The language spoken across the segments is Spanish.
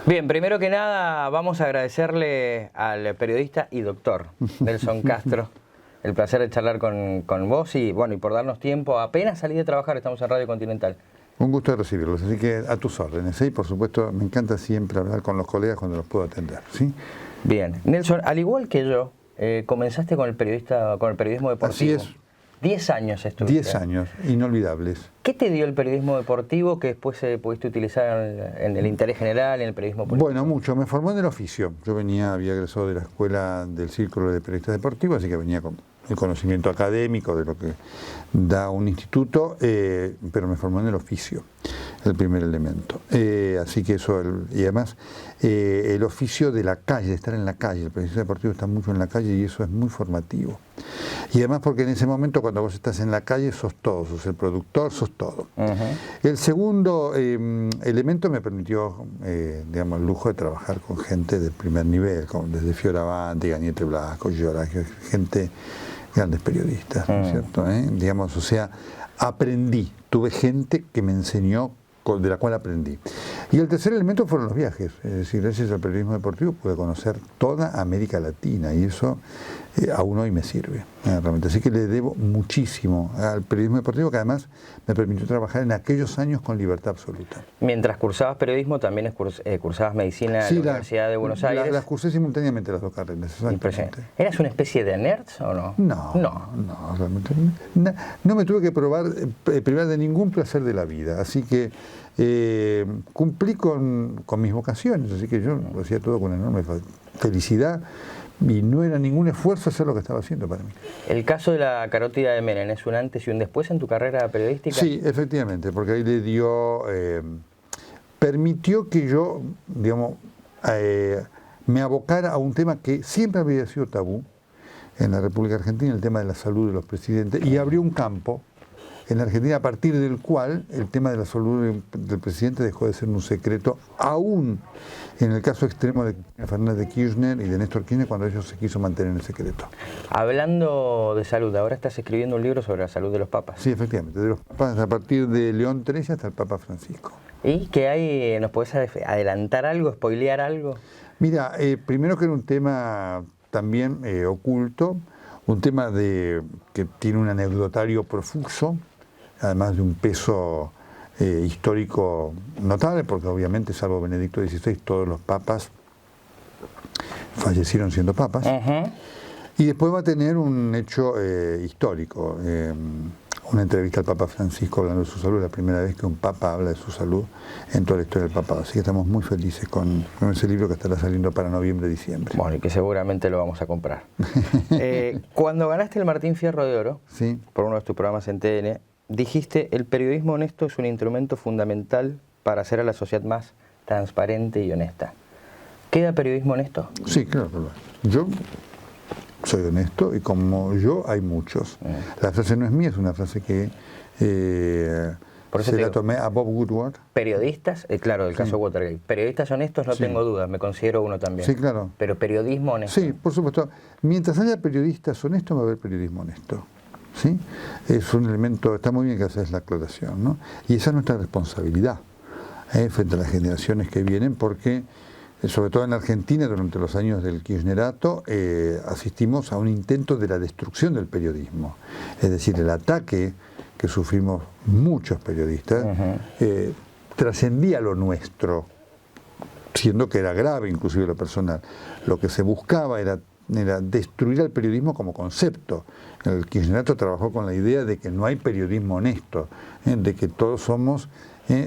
Bien, primero que nada vamos a agradecerle al periodista y doctor Nelson Castro el placer de charlar con vos y bueno, y por darnos tiempo. Apenas salí de trabajar, estamos en Radio Continental. Un gusto de recibirlos, así que a tus órdenes, ¿sí? Por supuesto, me encanta siempre hablar con los colegas cuando los puedo atender, ¿sí? Bien, Nelson, al igual que yo, comenzaste con el periodismo deportivo. Así es. 10 años estuviste. 10 años, inolvidables. ¿Qué te dio el periodismo deportivo que después pudiste utilizar en el interés general, en el periodismo político? Bueno, mucho. Me formó en el oficio. Yo había egresado de la escuela del Círculo de Periodistas Deportivos, así que venía con el conocimiento académico de lo que da un instituto, pero me formó en el oficio, el primer elemento. Así que eso, y además el oficio de la calle, de estar en la calle, el periodista deportivo está mucho en la calle y eso es muy formativo. Y además porque en ese momento cuando vos estás en la calle sos todo, sos el productor, sos todo. El segundo elemento me permitió, digamos, el lujo de trabajar con gente del primer nivel, desde Fioravanti, Gañete Blasco, Llorach, gente, grandes periodistas, ¿no es cierto? Digamos, o sea, aprendí, tuve gente que me enseñó, de la cual aprendí. Y el tercer elemento fueron los viajes, es decir, gracias al periodismo deportivo pude conocer toda América Latina y eso aún hoy me sirve, realmente. Así que le debo muchísimo al periodismo deportivo, que además me permitió trabajar en aquellos años con libertad absoluta. Mientras cursabas periodismo, también cursabas medicina en la Universidad de Buenos Aires. Las cursé simultáneamente las dos carreras. Impresionante. ¿Eras una especie de nerds o no? No, realmente no me tuve que privar de ningún placer de la vida, así que cumplí con mis vocaciones, así que yo lo hacía todo con enorme felicidad y no era ningún esfuerzo hacer lo que estaba haciendo para mí. ¿El caso de la carótida de Menem es un antes y un después en tu carrera periodística? Sí, efectivamente, porque ahí le dio, permitió que yo, digamos, me abocara a un tema que siempre había sido tabú en la República Argentina, el tema de la salud de los presidentes, y abrió un campo en la Argentina a partir del cual el tema de la salud del presidente dejó de ser un secreto, aún en el caso extremo de Fernández de Kirchner y de Néstor Kirchner, cuando ellos se quiso mantener en el secreto. Hablando de salud, ahora estás escribiendo un libro sobre la salud de los papas. Sí, efectivamente, de los papas, a partir de León XIII hasta el Papa Francisco. ¿Y qué hay? ¿Nos podés adelantar algo, spoilear algo? Mira, primero que era un tema también oculto, un tema que tiene un anecdotario profuso, además de un peso histórico notable, porque obviamente, salvo Benedicto XVI, todos los papas fallecieron siendo papas. Y después va a tener un hecho histórico, una entrevista al Papa Francisco hablando de su salud, la primera vez que un papa habla de su salud en toda la historia del papado. Así que estamos muy felices con ese libro que estará saliendo para noviembre, diciembre. Bueno, y que seguramente lo vamos a comprar. Cuando ganaste el Martín Fierro de Oro, sí, por uno de tus programas en TN, dijiste, el periodismo honesto es un instrumento fundamental para hacer a la sociedad más transparente y honesta. ¿Queda periodismo honesto? Sí, claro. Yo soy honesto y como yo hay muchos. La frase no es mía, es una frase que por eso se la tomé a Bob Woodward. Periodistas, claro, del caso Watergate. Periodistas honestos no tengo dudas, me considero uno también. Sí, claro. Pero periodismo honesto. Sí, por supuesto. Mientras haya periodistas honestos va a haber periodismo honesto. ¿Sí? Es un elemento, está muy bien que haces la aclaración, ¿no? Y esa es nuestra responsabilidad frente a las generaciones que vienen, porque sobre todo en Argentina, durante los años del kirchnerato, asistimos a un intento de la destrucción del periodismo. Es decir, el ataque que sufrimos muchos periodistas trascendía lo nuestro, siendo que era grave inclusive lo personal. Lo que se buscaba era destruir al periodismo como concepto. El kirchnerato trabajó con la idea de que no hay periodismo honesto, de que todos somos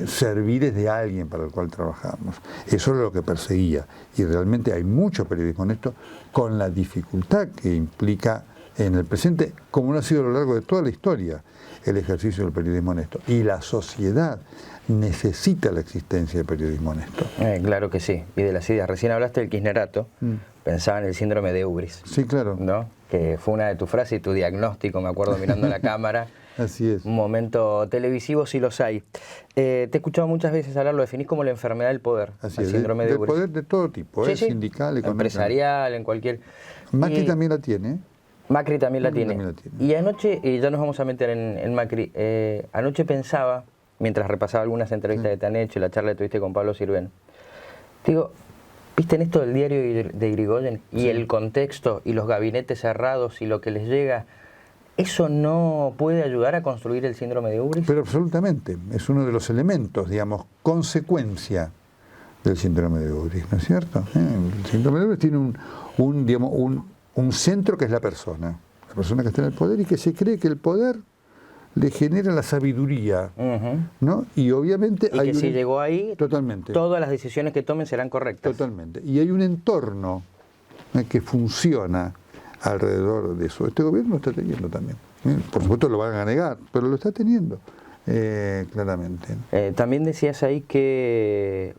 serviles de alguien para el cual trabajamos. Eso era lo que perseguía. Y realmente hay mucho periodismo honesto, con la dificultad que implica en el presente, como lo ha sido a lo largo de toda la historia, el ejercicio del periodismo honesto. Y la sociedad necesita la existencia del periodismo honesto. Claro que sí. Y de las ideas. Recién hablaste del kirchnerato. Pensaba en el síndrome de Ubris. Sí, claro. ¿No? Que fue una de tus frases y tu diagnóstico, me acuerdo mirando la cámara. Así es. Un momento televisivo, sí los hay. Te he escuchado muchas veces hablar, lo definís como la enfermedad del poder. Así el es, síndrome de Ubris. poder de todo tipo, sí, sí. Sindical, económico. Empresarial, en cualquier... Macri también la tiene. Macri también la tiene. Y anoche, y ya nos vamos a meter en Macri, anoche pensaba, mientras repasaba algunas entrevistas que te han hecho y la charla que tuviste con Pablo Sirven, Digo, ¿viste en esto del diario de Irigoyen y el contexto y los gabinetes cerrados y lo que les llega? ¿Eso no puede ayudar a construir el síndrome de Ubris? Pero absolutamente, es uno de los elementos, digamos, consecuencia del síndrome de Ubris, ¿no es cierto? El síndrome de Ubris tiene un centro que es la persona que está en el poder y que se cree que el poder le genera la sabiduría, ¿no? Y obviamente y que si llegó ahí, totalmente, todas las decisiones que tomen serán correctas. Totalmente. Y hay un entorno que funciona alrededor de eso. Este gobierno lo está teniendo también. Por supuesto lo van a negar, pero lo está teniendo, claramente. También decías ahí que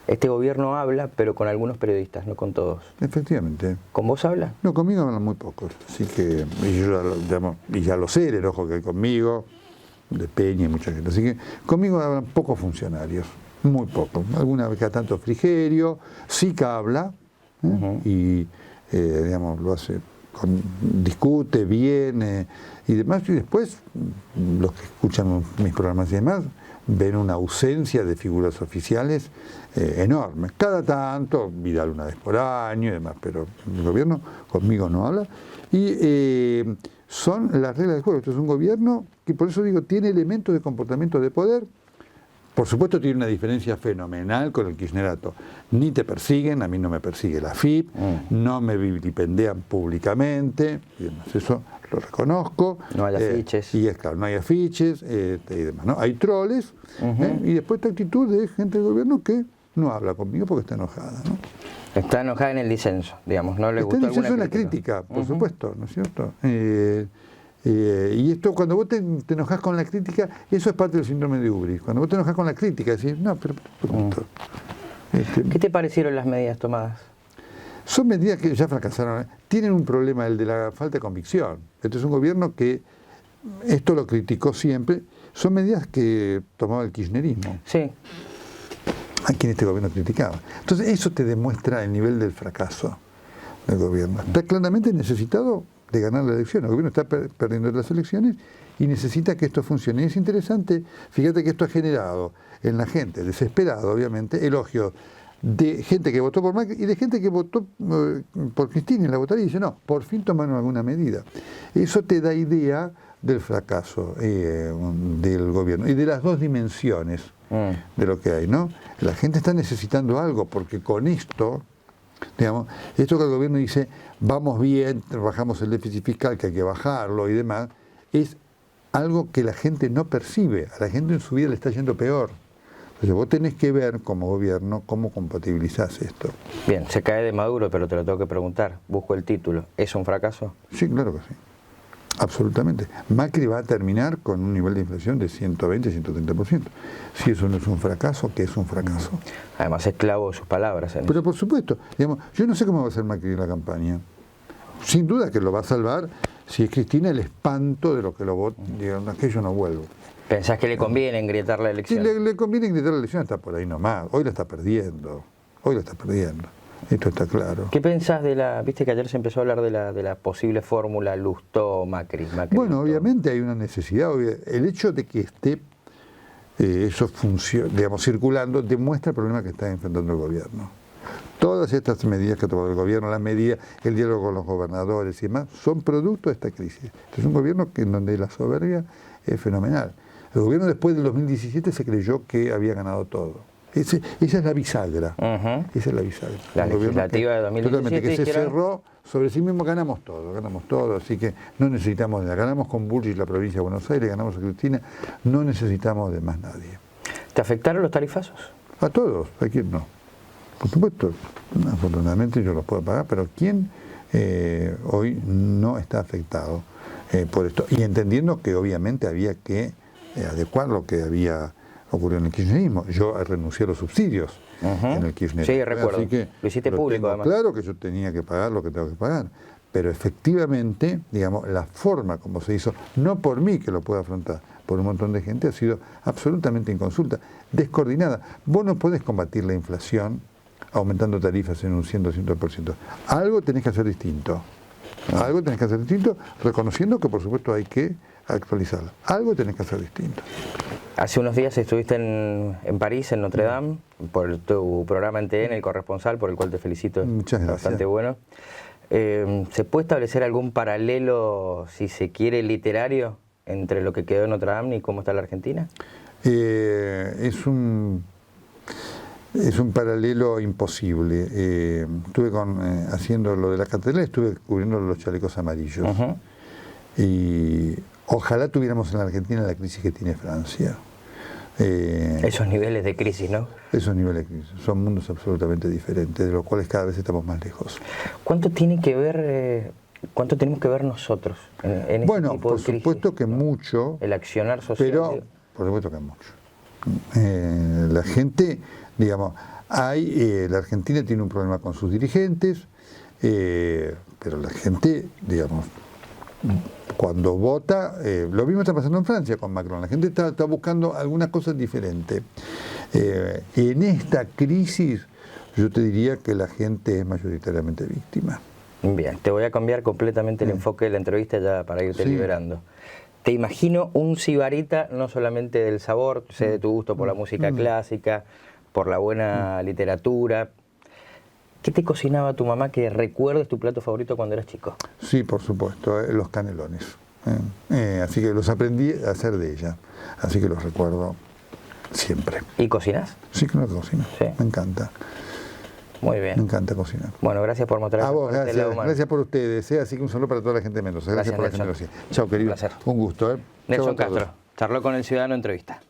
este gobierno habla, pero con algunos periodistas, no con todos. Efectivamente. ¿Con vos habla? No, conmigo hablan muy pocos. Así que, y ya lo sé, el enojo que hay conmigo, de Peña y mucha gente. Así que conmigo hablan pocos funcionarios, muy pocos. Alguna vez cada tanto Frigerio, Sica habla, y lo hace, discute, viene y demás. Y después, los que escuchan mis programas y demás, ven una ausencia de figuras oficiales enorme. Cada tanto, Vidal una vez por año y demás, pero el gobierno conmigo no habla. Y son las reglas del juego. Esto es un gobierno que, por eso digo, tiene elementos de comportamiento de poder. Por supuesto tiene una diferencia fenomenal con el kirchnerato. Ni te persiguen, a mí no me persigue la FIP, no me vilipendean públicamente, y demás. Eso lo reconozco. No hay afiches. Y es claro, no hay afiches y demás, ¿no? Hay troles, y después esta actitud de gente del gobierno que no habla conmigo porque está enojada, ¿no? Está enojada en el disenso, digamos, no le gusta alguna Está en la crítica, por supuesto, ¿no es cierto? Y esto, cuando vos te enojás con la crítica, eso es parte del síndrome de Ubris. Cuando vos te enojás con la crítica, decís, no, pero... ¿Qué te parecieron las medidas tomadas? Son medidas que ya fracasaron. Tienen un problema, el de la falta de convicción. Este es un gobierno que, esto lo criticó siempre, son medidas que tomaba el kirchnerismo. Sí. A quien este gobierno criticaba. Entonces, eso te demuestra el nivel del fracaso del gobierno. Está claramente necesitado de ganar la elección. El gobierno está perdiendo las elecciones y necesita que esto funcione. Y es interesante, fíjate que esto ha generado en la gente, desesperado obviamente, elogios de gente que votó por Macri y de gente que votó por Cristina y la votaría y dice, no, por fin tomaron alguna medida. Eso te da idea del fracaso del gobierno y de las dos dimensiones de lo que hay, ¿no? La gente está necesitando algo porque con esto, digamos, esto que el gobierno dice, vamos bien, bajamos el déficit fiscal, que hay que bajarlo y demás, es algo que la gente no percibe. A la gente en su vida le está yendo peor. Entonces vos tenés que ver como gobierno cómo compatibilizás esto. Bien, se cae de Maduro, pero te lo tengo que preguntar. Busco el título. ¿Es un fracaso? Sí, claro que sí. Absolutamente. Macri va a terminar con un nivel de inflación de 120, 130%. Si eso no es un fracaso, ¿qué es un fracaso? Además, es clavo de sus palabras. Pero por supuesto, digamos, yo no sé cómo va a ser Macri en la campaña. Sin duda que lo va a salvar si es Cristina el espanto de lo que lo vota, digamos, que yo no vuelvo. ¿Pensás que le conviene engrietar la elección? Sí, le conviene engrietar la elección, está por ahí nomás. Hoy la está perdiendo. Esto está claro. ¿Qué pensás de viste que ayer se empezó a hablar de la posible fórmula Lustó-Macri? Bueno, obviamente hay una necesidad. El hecho de que esté eso digamos, circulando demuestra el problema que está enfrentando el gobierno. Todas estas medidas que ha tomado el gobierno, las medidas, el diálogo con los gobernadores y demás, son producto de esta crisis. Este es un gobierno en donde la soberbia es fenomenal. El gobierno después del 2017 se creyó que había ganado todo. Esa es la bisagra. Esa es la bisagra. La legislativa de 2017. Totalmente, que se cerró sobre sí mismo, ganamos todo, así que no necesitamos ganamos con Bullrich la provincia de Buenos Aires, ganamos a Cristina, no necesitamos de más nadie. ¿Te afectaron los tarifazos? A todos, ¿a quién no? Por supuesto, afortunadamente yo los puedo pagar, pero ¿quién hoy no está afectado por esto? Y entendiendo que obviamente había que adecuar lo que había ocurrido en el kirchnerismo. Yo renuncié a los subsidios en el kirchnerismo. Sí, recuerdo. Así que lo hiciste público, además. Claro que yo tenía que pagar lo que tengo que pagar, pero efectivamente, digamos, la forma como se hizo, no por mí que lo pueda afrontar, por un montón de gente, ha sido absolutamente inconsulta, descoordinada. Vos no podés combatir la inflación aumentando tarifas en un 100 o 200%. Algo tenés que hacer distinto. Algo tenés que hacer distinto, reconociendo que por supuesto hay que actualizarla. Algo tenés que hacer distinto. Hace unos días estuviste en París, en Notre Dame, por tu programa en TN, El Corresponsal, por el cual te felicito. Muchas gracias. Bastante bueno. ¿Se puede establecer algún paralelo, si se quiere, literario entre lo que quedó en Notre Dame y cómo está la Argentina? Es un paralelo imposible. Estuve haciendo lo de la catedral, estuve cubriendo los chalecos amarillos. Y ojalá tuviéramos en la Argentina la crisis que tiene Francia. Esos niveles de crisis, ¿no? Esos niveles de crisis. Son mundos absolutamente diferentes, de los cuales cada vez estamos más lejos. ¿Cuánto tiene que ver, cuánto tenemos que ver nosotros en este bueno, tipo de crisis? por supuesto que mucho. El accionar social. Pero, por supuesto que mucho. La gente, digamos, la Argentina tiene un problema con sus dirigentes, pero la gente, digamos, cuando vota, lo mismo está pasando en Francia con Macron, la gente está buscando algunas cosas diferentes. En esta crisis yo te diría que la gente es mayoritariamente víctima. Bien, te voy a cambiar completamente el enfoque de la entrevista ya para irte liberando. Te imagino un sibarita, no solamente del sabor, sé de tu gusto por la música clásica, por la buena literatura. ¿Qué te cocinaba tu mamá que recuerdes tu plato favorito cuando eras chico? Sí, por supuesto, los canelones. Así que los aprendí a hacer de ella, así que los recuerdo siempre. ¿Y cocinas? Sí, claro que cocino, sí. Me encanta. Muy bien. Me encanta cocinar. Bueno, gracias por mostrar. A vos, gracias por ustedes. Así que un saludo para toda la gente de Mendoza. Gracias por la generosidad. Chao, querido. Un placer. Un gusto. Nelson Castro charló con El Ciudadano Entrevista.